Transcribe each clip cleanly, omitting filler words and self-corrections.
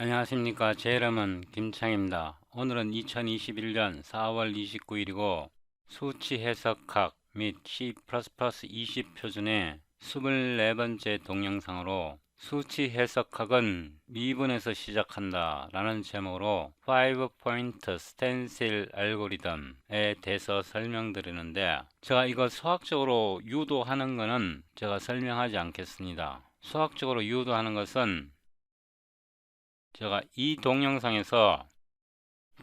안녕하십니까. 제 이름은 김창입니다. 오늘은 2021년 4월 29일이고 수치 해석학 및 C++ 20 표준의 24번째 동영상으로 수치 해석학은 미분에서 시작한다 라는 제목으로 5포인트 스텐실 알고리즘에 대해서 설명드리는데, 제가 이거 수학적으로 유도하는 것은 제가 설명하지 않겠습니다. 수학적으로 유도하는 것은 제가 이 동영상에서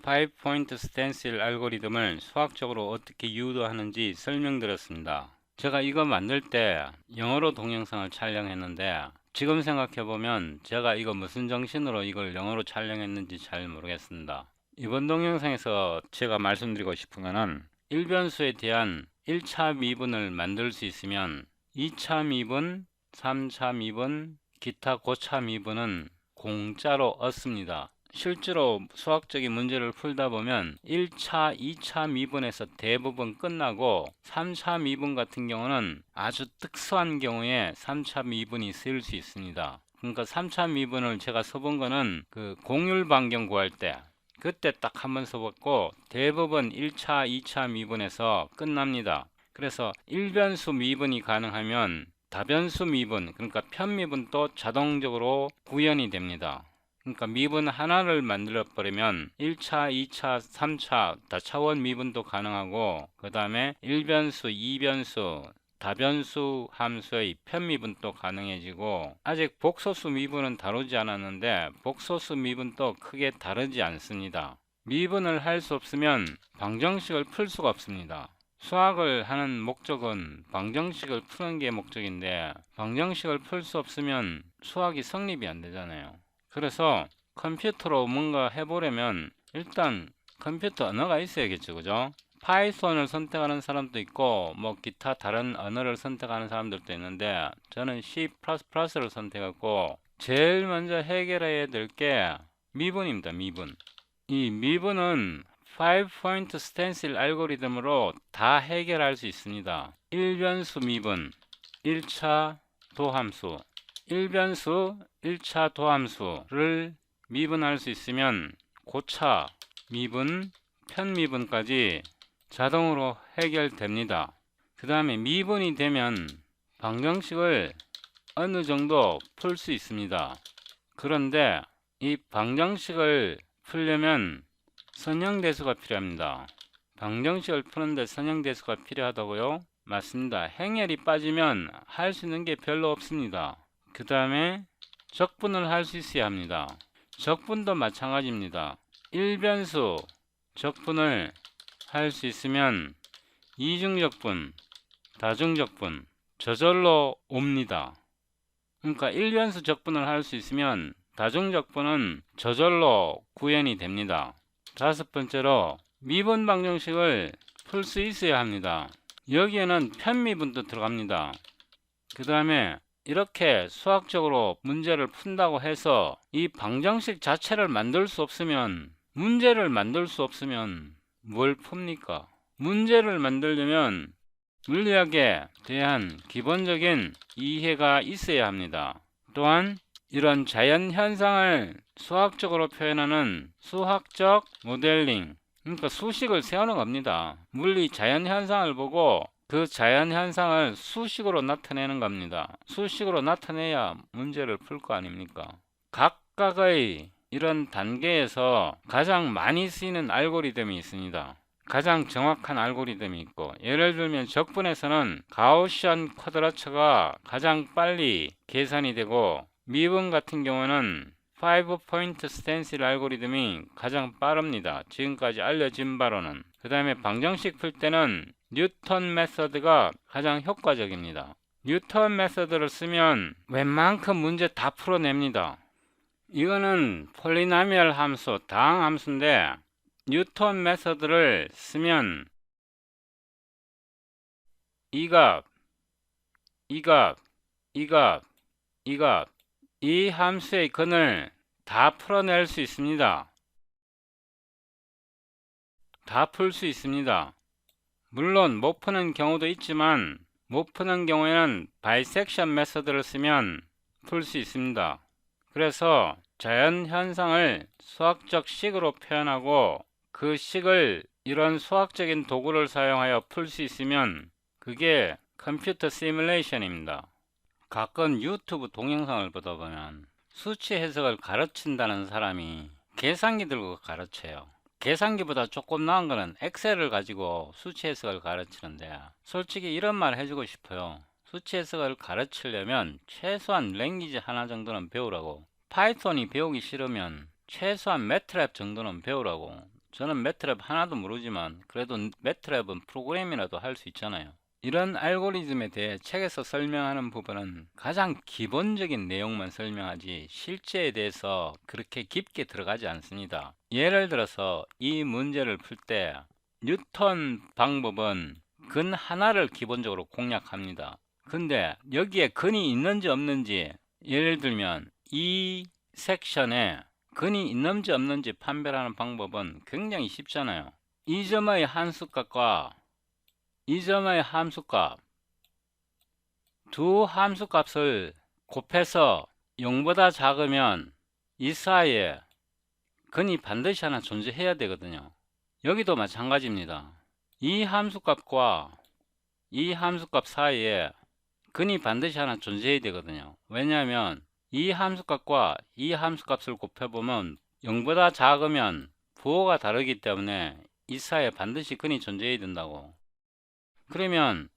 5포인트 스텐실 알고리즘을 수학적으로 어떻게 유도하는지 설명드렸습니다. 제가 이거 만들 때 영어로 동영상을 촬영했는데, 지금 생각해보면 제가 이거 무슨 정신으로 이걸 영어로 촬영했는지 잘 모르겠습니다. 이번 동영상에서 제가 말씀드리고 싶은 거는, 일변수에 대한 1차 미분을 만들 수 있으면 2차 미분, 3차 미분, 기타 고차 미분은 공짜로 얻습니다. 실제로 수학적인 문제를 풀다 보면 1차, 2차 미분에서 대부분 끝나고 3차 미분 같은 경우는 아주 특수한 경우에 3차 미분이 쓰일 수 있습니다. 그러니까 3차 미분을 제가 써본 거는 그 공률 반경 구할 때 그때 딱 한번 써봤고, 대부분 1차, 2차 미분에서 끝납니다. 그래서 일변수 미분이 가능하면 다변수 미분, 그러니까 편미분도 자동적으로 구현이 됩니다. 그러니까 미분 하나를 만들어 버리면 1차, 2차, 3차 다차원 미분도 가능하고, 그 다음에 일변수, 이변수, 다변수 함수의 편미분도 가능해지고, 아직 복소수 미분은 다루지 않았는데 복소수 미분도 크게 다르지 않습니다. 미분을 할 수 없으면 방정식을 풀 수가 없습니다. 수학을 하는 목적은 방정식을 푸는 게 목적인데, 방정식을 풀 수 없으면 수학이 성립이 안 되잖아요. 그래서 컴퓨터로 뭔가 해보려면 일단 컴퓨터 언어가 있어야겠죠, 그죠? 파이썬을 선택하는 사람도 있고 뭐 기타 다른 언어를 선택하는 사람들도 있는데, 저는 C++를 선택했고, 제일 먼저 해결해야 될 게 미분입니다. 미분. 이 미분은 5포인트 스텐실 알고리즘으로 다 해결할 수 있습니다. 일변수 미분, 1차 도함수, 일변수 1차 도함수를 미분할 수 있으면 고차 미분, 편미분까지 자동으로 해결됩니다. 그 다음에 미분이 되면 방정식을 어느 정도 풀 수 있습니다. 그런데 이 방정식을 풀려면 선형대수가 필요합니다. 방정식을 푸는데 선형대수가 필요하다고요? 맞습니다. 행렬이 빠지면 할 수 있는 게 별로 없습니다. 그 다음에 적분을 할 수 있어야 합니다. 적분도 마찬가지입니다. 일변수 적분을 할 수 있으면 이중적분, 다중적분 저절로 옵니다. 그러니까 일변수 적분을 할 수 있으면 다중적분은 저절로 구현이 됩니다. 다섯 번째로 미분 방정식을 풀 수 있어야 합니다. 여기에는 편미분도 들어갑니다. 그 다음에 이렇게 수학적으로 문제를 푼다고 해서 이 방정식 자체를 만들 수 없으면, 문제를 만들 수 없으면 뭘 풉니까? 문제를 만들려면 물리학에 대한 기본적인 이해가 있어야 합니다. 또한 이런 자연 현상을 수학적으로 표현하는 수학적 모델링, 그러니까 수식을 세우는 겁니다. 물리 자연 현상을 보고 그 자연 현상을 수식으로 나타내는 겁니다. 수식으로 나타내야 문제를 풀 거 아닙니까? 각각의 이런 단계에서 가장 많이 쓰이는 알고리즘이 있습니다. 가장 정확한 알고리즘이 있고, 예를 들면 적분에서는 가우시안 쿼드라처가 가장 빨리 계산이 되고, 미분 같은 경우는 5포인트 스텐실 알고리즘이 가장 빠릅니다. 지금까지 알려진 바로는. 그 다음에 방정식 풀 때는 뉴턴 메서드가 가장 효과적입니다. 뉴턴 메서드를 쓰면 웬만큼 문제 다 풀어냅니다. 이거는 폴리나미얼 함수, 다항 함수인데, 뉴턴 메서드를 쓰면 이 값, 이 값, 이 값, 이 값, 이 함수의 근을 다 풀어낼 수 있습니다. 다 풀 수 있습니다. 물론 못 푸는 경우도 있지만, 못 푸는 경우에는 바이섹션 메서드를 쓰면 풀 수 있습니다. 그래서 자연 현상을 수학적 식으로 표현하고 그 식을 이런 수학적인 도구를 사용하여 풀 수 있으면 그게 컴퓨터 시뮬레이션입니다. 가끔 유튜브 동영상을 보다 보면 수치 해석을 가르친다는 사람이 계산기 들고 가르쳐요. 계산기보다 조금 나은 거는 엑셀을 가지고 수치 해석을 가르치는데, 솔직히 이런 말 해주고 싶어요. 수치 해석을 가르치려면 최소한 랭귀지 하나 정도는 배우라고. 파이썬이 배우기 싫으면 최소한 매트랩 정도는 배우라고. 저는 매트랩 하나도 모르지만 그래도 매트랩은 프로그램이라도 할 수 있잖아요. 이런 알고리즘에 대해 책에서 설명하는 부분은 가장 기본적인 내용만 설명하지 실제에 대해서 그렇게 깊게 들어가지 않습니다. 예를 들어서 이 문제를 풀 때 뉴턴 방법은 근 하나를 기본적으로 공략합니다. 근데 여기에 근이 있는지 없는지, 예를 들면 이 섹션에 근이 있는지 없는지 판별하는 방법은 굉장히 쉽잖아요. 이 점의 함수값과 이 점의 함수값, 두 함수값을 곱해서 0보다 작으면 이 사이에 근이 반드시 하나 존재해야 되거든요. 여기도 마찬가지입니다. 이 함수값과 이 함수값 사이에 근이 반드시 하나 존재해야 되거든요. 왜냐하면 이 함수값과 이 함수값을 곱해보면 0보다 작으면 부호가 다르기 때문에 이 사이에 반드시 근이 존재해야 된다고. 그러면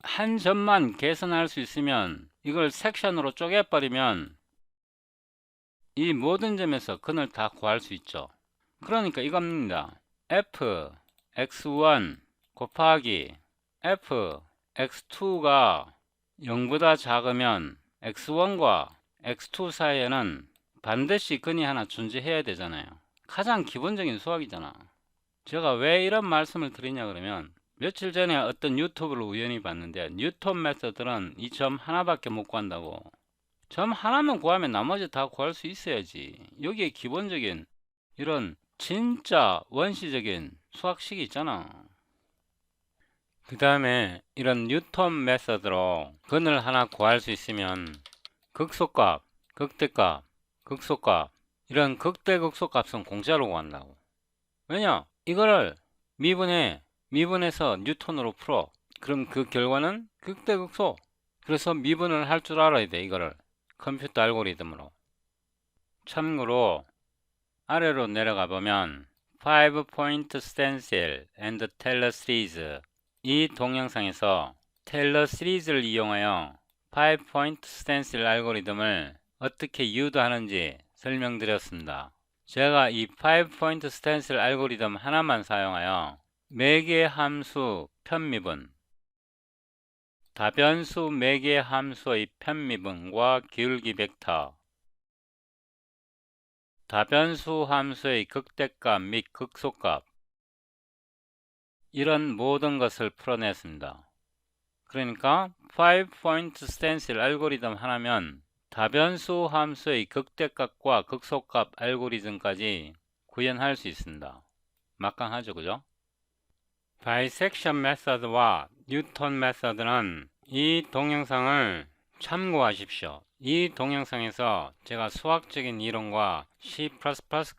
한 점만 계산할 수 있으면 이걸 섹션으로 쪼개버리면 이 모든 점에서 근을 다 구할 수 있죠. 그러니까 이겁니다. f x1 곱하기 f x2가 0보다 작으면 x1과 x2 사이에는 반드시 근이 하나 존재해야 되잖아요. 가장 기본적인 수학이잖아. 제가 왜 이런 말씀을 드리냐 그러면, 며칠 전에 어떤 유튜브를 우연히 봤는데 뉴턴 메서드는 이 점 하나밖에 못 구한다고. 점 하나만 구하면 나머지 다 구할 수 있어야지. 여기에 기본적인 이런 진짜 원시적인 수학식이 있잖아. 그 다음에 이런 뉴턴 메서드로 근을 하나 구할 수 있으면 극소값, 극대값, 극소값, 이런 극대극소값은 공짜로 구한다고. 왜냐? 이거를 미분해서 뉴턴으로 풀어. 그럼 그 결과는 극대극소. 그래서 미분을 할 줄 알아야 돼. 이거를 컴퓨터 알고리즘으로. 참고로 아래로 내려가 보면 5-point stencil and Taylor series, 이 동영상에서 테일러 시리즈를 이용하여 5-point stencil 알고리즘을 어떻게 유도하는지 설명드렸습니다. 제가 이 5-point stencil 알고리즘 하나만 사용하여 매개 함수 편미분, 다변수 매개 함수의 편미분과 기울기 벡터, 다변수 함수의 극대값 및 극소값, 이런 모든 것을 풀어냈습니다. 그러니까 5-point stencil 알고리즘 하나면 다변수 함수의 극대값과 극소값 알고리즘까지 구현할 수 있습니다. 막강하죠, 그죠? 바이섹션 메서드와 뉴턴 메서드는 이 동영상을 참고하십시오. 이 동영상에서 제가 수학적인 이론과 C++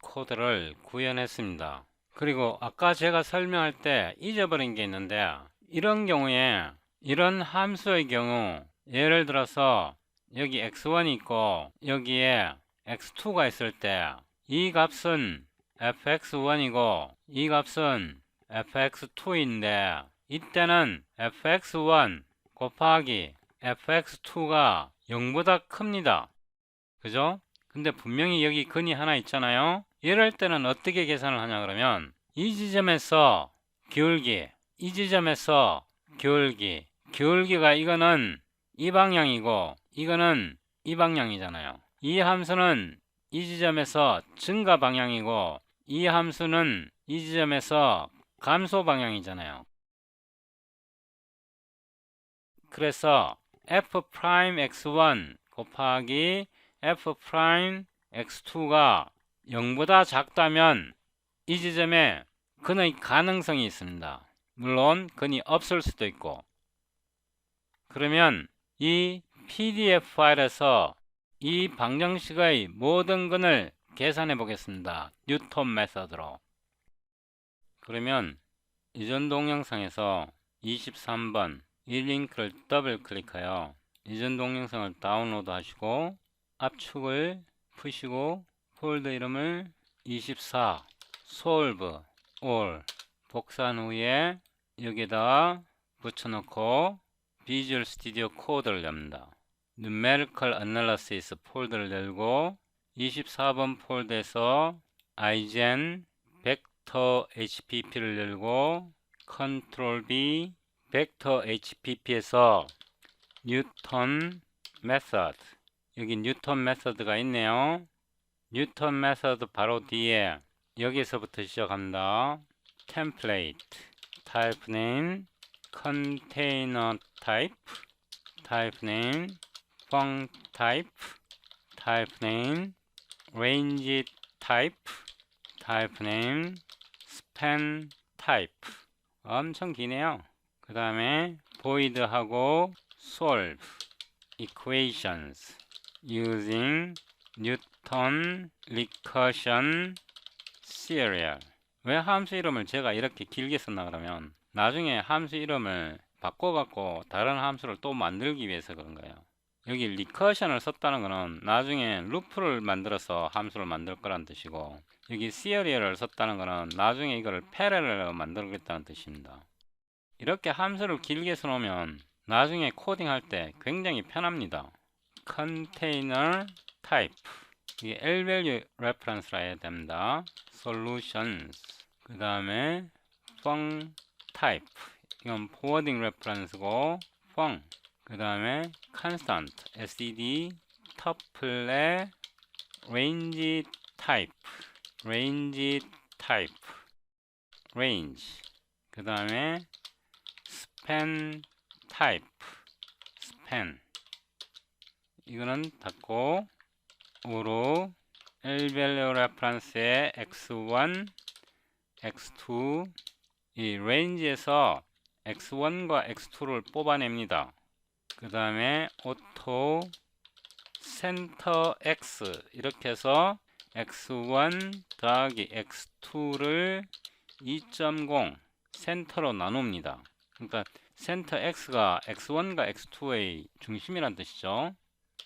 코드를 구현했습니다. 그리고 아까 제가 설명할 때 잊어버린 게 있는데, 이런 경우에 이런 함수의 경우, 예를 들어서 여기 x1이 있고 여기에 x2가 있을 때 이 값은 fx1이고 이 값은 fx2인데, 이때는 fx1 곱하기 fx2가 0보다 큽니다. 그죠? 근데 분명히 여기 근이 하나 있잖아요. 이럴 때는 어떻게 계산을 하냐 그러면, 이 지점에서 기울기, 이 지점에서 기울기가 이거는 이 방향이고 이거는 이 방향이잖아요. 이 함수는 이 지점에서 증가 방향이고 이 함수는 이 지점에서 감소 방향이잖아요. 그래서 f'x1 곱하기 f'x2가 0보다 작다면 이 지점에 근의 가능성이 있습니다. 물론 근이 없을 수도 있고. 그러면 이 PDF 파일에서 이 방정식의 모든 근을 계산해 보겠습니다. 뉴턴 메서드로. 그러면 이전 동영상에서 23번 이 링크를 더블 클릭하여 이전 동영상을 다운로드 하시고 압축을 푸시고 폴더 이름을 24 solve all 복사한 후에 여기에다 붙여놓고 비주얼 스튜디오 코드를 엽니다. Numerical Analysis 폴더를 열고 24번 폴더에서 igen 벡터 HPP를 열고 Ctrl B 벡터 HPP에서 뉴턴 메서드 여기 뉴턴 메서드가 있네요. 뉴턴 메서드 바로 뒤에 여기서부터 시작합니다. 템플레이트 type name container type type name font type type name range type type name span type 엄청 기네요. 그 다음에 void 하고 solve equations using Newton recursion serial. 왜 함수 이름을 제가 이렇게 길게 썼나 그러면 나중에 함수 이름을 바꿔갖고 다른 함수를 또 만들기 위해서 그런 거예요. 여기 리커션을 썼다는 거는 나중에 루프를 만들어서 함수를 만들 거란 뜻이고 여기 serial을 썼다는 거는 나중에 이거를 패러렐로 만들겠다는 뜻입니다. 이렇게 함수를 길게 써놓으면 나중에 코딩할 때 굉장히 편합니다. container type 이게 L-value reference라 해야 됩니다. solutions 그 다음에 fun type 이건 forwarding reference고 fun 그 다음에 constant std tuple range type range 그 다음에 span type span 이거는 닫고 우로 L-value reference의 x1, x2 이 range에서 x1과 x2를 뽑아냅니다. 그 다음에 auto center x 이렇게 해서 x1 더하기 x2를 2.0 센터로 나눕니다. 그러니까 센터 x가 x1과 x2의 중심이란 뜻이죠.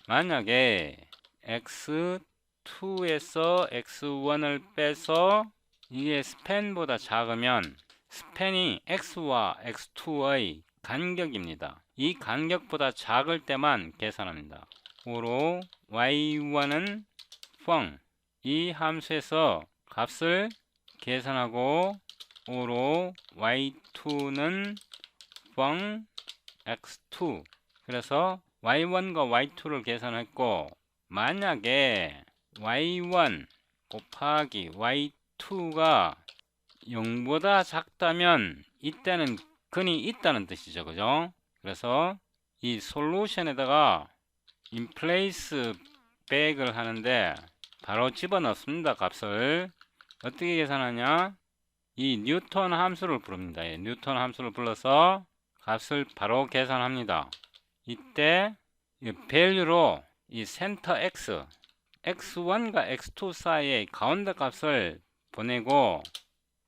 만약에 x2에서 x1을 빼서 이게 스팬보다 작으면 스팬이 x와 x2의 간격입니다. 이 간격보다 작을 때만 계산합니다. 우로 y1은 fun 이 함수에서 값을 계산하고 우로 y2는 fun x2 그래서 y1과 y2를 계산했고 만약에 y1 곱하기 y2가 0보다 작다면 이때는 근이 있다는 뜻이죠. 그죠? 그래서 이 솔루션에다가 인플레이스 백을 하는데 바로 집어넣습니다. 값을 어떻게 계산하냐 이 뉴턴 함수를 부릅니다. 뉴턴 함수를 불러서 값을 바로 계산합니다. 이때 이 밸류로 이 센터 x x1과 x2 사이의 가운데 값을 보내고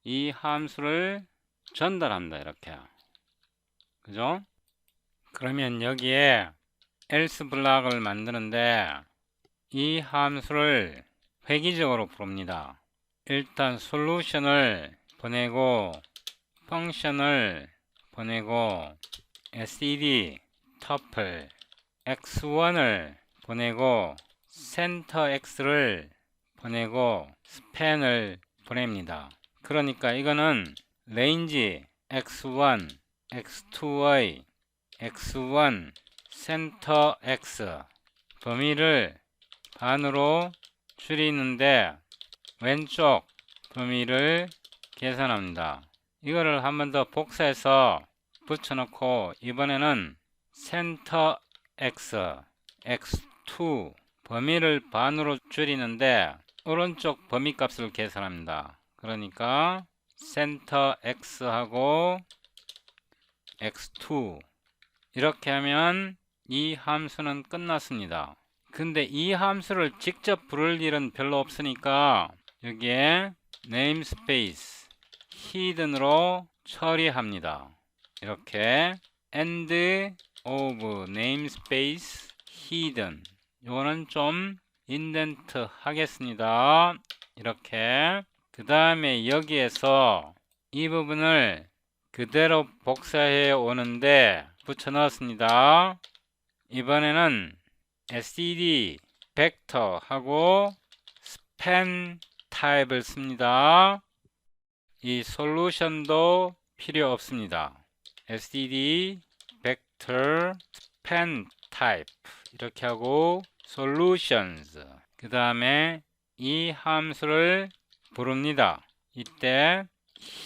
이 함수를 전달합니다. 이렇게 그죠? 그러면 여기에 else 블록을 만드는데 이 함수를 획일적으로 부릅니다. 일단 솔루션을 보내고 펑션을 보내고 std tuple x1을 보내고 센터 x를 보내고 span을 보냅니다. 그러니까 이거는 range x1 x2의 x1 센터 x 범위를 반으로 줄이는데 왼쪽 범위를 계산합니다. 이거를 한 번 더 복사해서 붙여놓고 이번에는 센터 x x2 범위를 반으로 줄이는데 오른쪽 범위 값을 계산합니다. 그러니까 센터 x하고 x2 이렇게 하면 이 함수는 끝났습니다. 근데 이 함수를 직접 부를 일은 별로 없으니까 여기에 namespace hidden으로 처리합니다. 이렇게 end of namespace hidden, 요거는 좀 인덴트 하겠습니다. 이렇게 그 다음에 여기에서 이 부분을 그대로 복사해 오는데 붙여 넣었습니다. 이번에는 std vector 하고 span 타입을 씁니다. 이 솔루션도 필요 없습니다. std vector span type 이렇게 하고 solutions, 그 다음에 이 함수를 부릅니다. 이때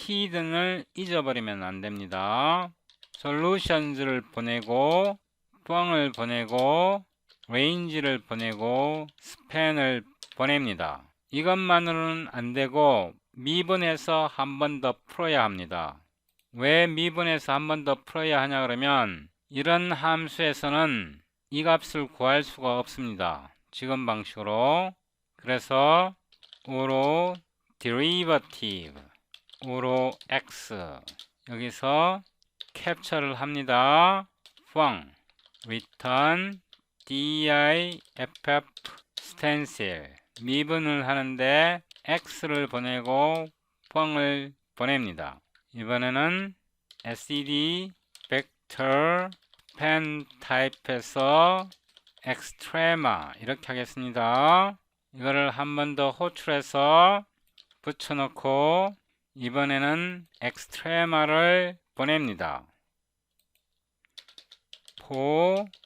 hidden을 잊어버리면 안 됩니다. solutions를 보내고 뻥을 보내고 range를 보내고 span을 보냅니다. 이것만으로는 안 되고 미분해서 한 번 더 풀어야 합니다. 왜 미분해서 한 번 더 풀어야 하냐 그러면 이런 함수에서는 이 값을 구할 수가 없습니다. 지금 방식으로. 그래서 우로 derivative 우로 x 여기서 캡처를 합니다. 펑 return diff stencil, 미분을 하는데 x를 보내고 펑을 보냅니다. 이번에는 std vector span 타입해서 extrema 이렇게 하겠습니다. 이거를 한 번 더 호출해서 붙여놓고 이번에는 extrema를 보냅니다.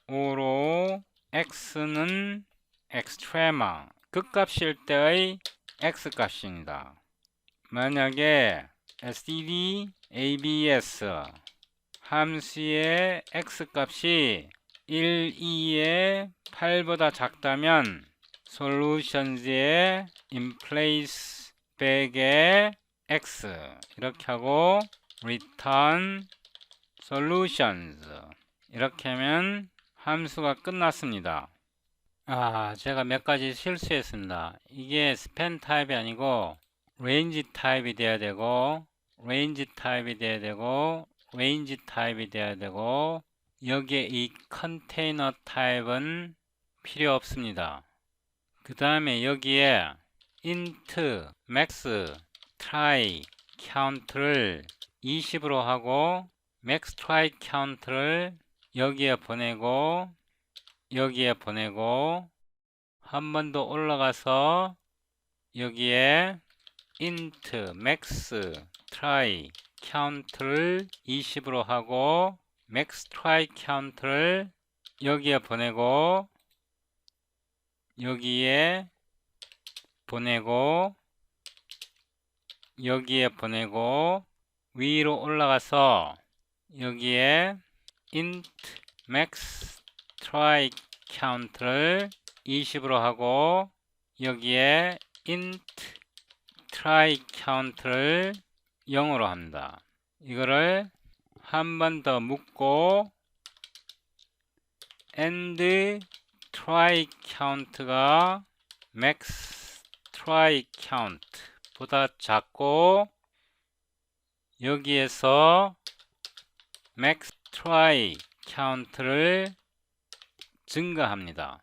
for로 x는 extrema 극값일 때의 x값입니다. 만약에 std abs 함수의 x값이 1, 2에 8보다 작다면 solutions의 inplace 백의 x 이렇게 하고 return solutions 이렇게 하면 함수가 끝났습니다. 제가 몇 가지 실수했습니다. 이게 span 타입이 아니고 range 타입이 돼야 되고 range 타입이 돼야 되고 range 타입이 돼야 되고 여기에 이 컨테이너 타입은 필요 없습니다. 그 다음에 여기에 int max try count를 20으로 하고 max try count를 여기에 보내고 한 번 더 올라가서 여기에 int max try count를 20으로 하고 max try count를 여기에 보내고 여기에 위로 올라가서 여기에 int max try count를 20으로 하고 여기에 int try count를 0으로 합니다. 이거를 한 번 더 묶고 and try count가 max try count 보다 작고 여기에서 max try count를 증가합니다.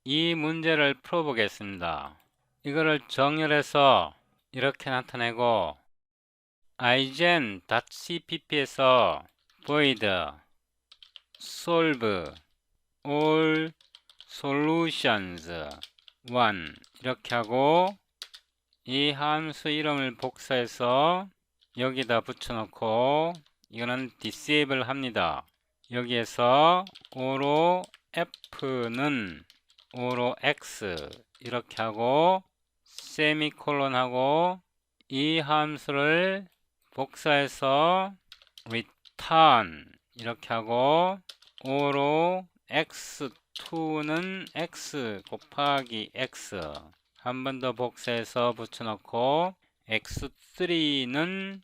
이 문제를 풀어보겠습니다. 이거를 정렬해서 이렇게 나타내고 igen.cpp에서 void solve all solutions 1 이렇게 하고 이 함수 이름을 복사해서 여기다 붙여놓고 이거는 disable 합니다. 여기에서 오로 f는 오로 x 이렇게 하고 세미콜론 하고 이 함수를 복사해서 return 이렇게 하고 오로 x2는 x 곱하기 x 한 번 더 복사해서 붙여놓고 x3는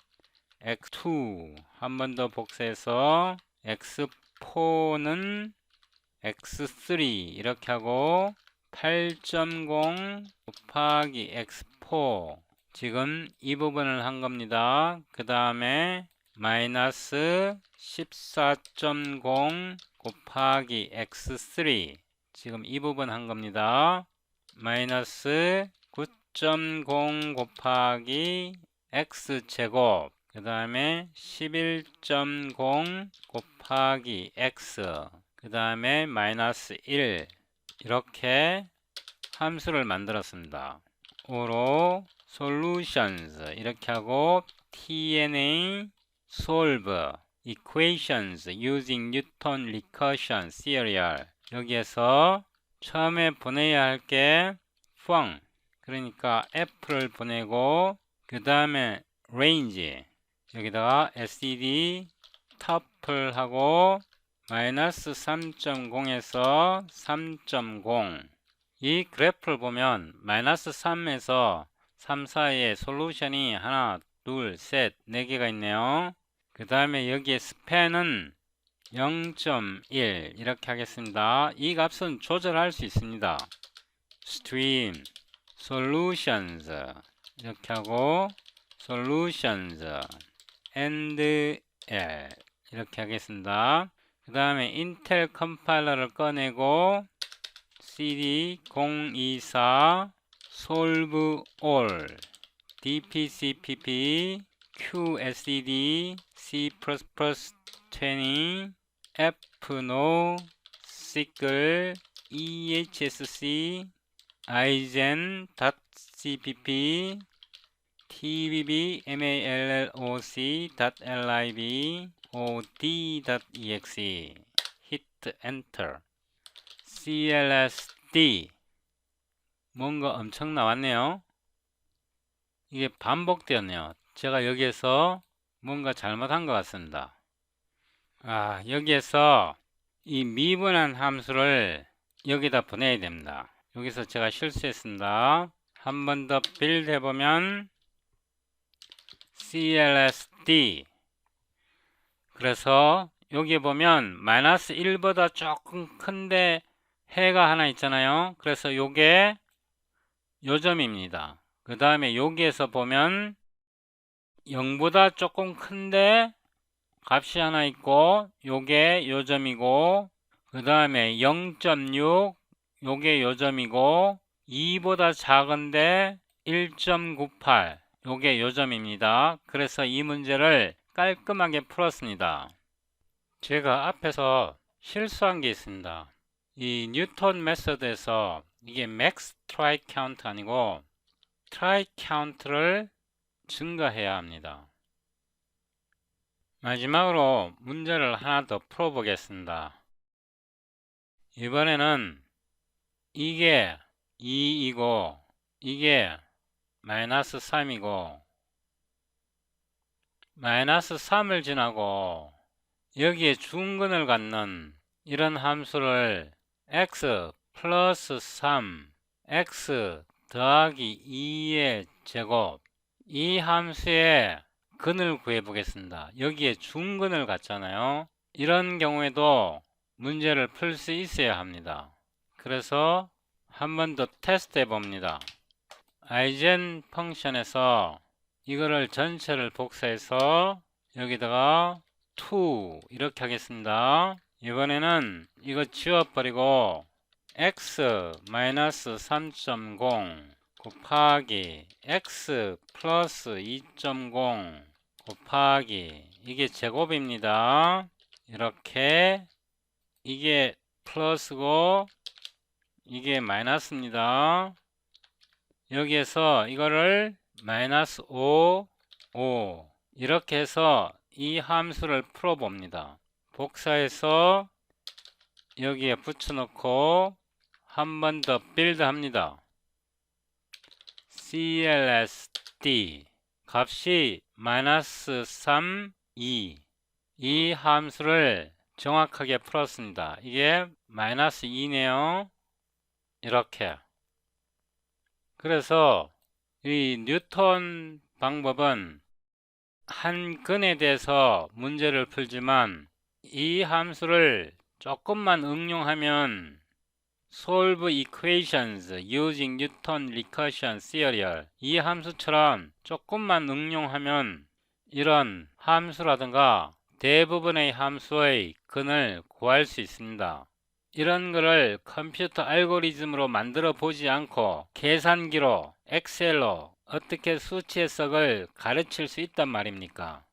x2 한 번 더 복사해서 x4는 x3 이렇게 하고 8.0 곱하기 x4 지금 이 부분을 한 겁니다. 그 다음에 마이너스 14.0 곱하기 x3 지금 이 부분 한 겁니다. 마이너스 9.0 곱하기 x제곱 그 다음에 11.0 곱하기 x 그 다음에 마이너스 1 이렇게 함수를 만들었습니다. 오로 solutions 이렇게 하고 tna solve equations using Newton recursion serial 여기에서 처음에 보내야 할 게 fun 그러니까 f를 보내고 그 다음에 range 여기다가 std tuple 하고 마이너스 3.0에서 3.0 이 그래프를 보면 마이너스 3에서 3 사이에 솔루션이 하나 둘 셋 4개가 있네요. 그 다음에 여기에 스팬은 0.1 이렇게 하겠습니다. 이 값은 조절할 수 있습니다. stream solutions 이렇게 하고 solutions and L 이렇게 하겠습니다. 그 다음에 인텔 컴파일러를 꺼내고 cd 024 solve all dpcpp qsdd c++20 fno sickle ehsc igen.cpp tbb malloc.lib od.exe hit enter clsd 뭔가 엄청 나왔네요. 이게 반복되었네요. 제가 여기에서 뭔가 잘못한 것 같습니다. 여기에서 이 미분한 함수를 여기다 보내야 됩니다. 여기서 제가 실수했습니다. 한 번 더 빌드 해보면 clsd 그래서 여기 보면 마이너스 1보다 조금 큰데 해가 하나 있잖아요. 그래서 요게 요점입니다. 그 다음에 여기에서 보면 0보다 조금 큰데 값이 하나 있고 요게 요점이고 그 다음에 0.6 요게 요점이고 2보다 작은데 1.98 요게 요점입니다. 그래서 이 문제를 깔끔하게 풀었습니다. 제가 앞에서 실수한 게 있습니다. 이 뉴턴 메서드에서 이게 max try count 아니고 try count를 증가해야 합니다. 마지막으로 문제를 하나 더 풀어보겠습니다. 이번에는 이게 2이고 이게 마이너스 3이고 마이너스 3을 지나고 여기에 중근을 갖는 이런 함수를 x 플러스 3 x 더하기 2의 제곱 이 함수의 근을 구해 보겠습니다. 여기에 중근을 갖잖아요. 이런 경우에도 문제를 풀 수 있어야 합니다. 그래서 한 번 더 테스트 해 봅니다. igen 펑션에서 이거를 전체를 복사해서 여기다가 2 이렇게 하겠습니다. 이번에는 이거 지워버리고 x 마이너스 3.0 곱하기 x 플러스 2.0 곱하기 이게 제곱입니다. 이렇게 이게 플러스고 이게 마이너스입니다. 여기에서 이거를 마이너스 5 이렇게 해서 이 함수를 풀어 봅니다. 복사해서 여기에 붙여놓고 한 번 더 빌드 합니다. clsd 값이 마이너스 3, 2 이 함수를 정확하게 풀었습니다. 이게 마이너스 2네요. 이렇게 그래서 이 뉴턴 방법은 한 근에 대해서 문제를 풀지만 이 함수를 조금만 응용하면 solve equations using Newton recursion serial 이 함수처럼 조금만 응용하면 이런 함수라든가 대부분의 함수의 근을 구할 수 있습니다. 이런 거를 컴퓨터 알고리즘으로 만들어 보지 않고 계산기로 엑셀로 어떻게 수치 해석을 가르칠 수 있단 말입니까?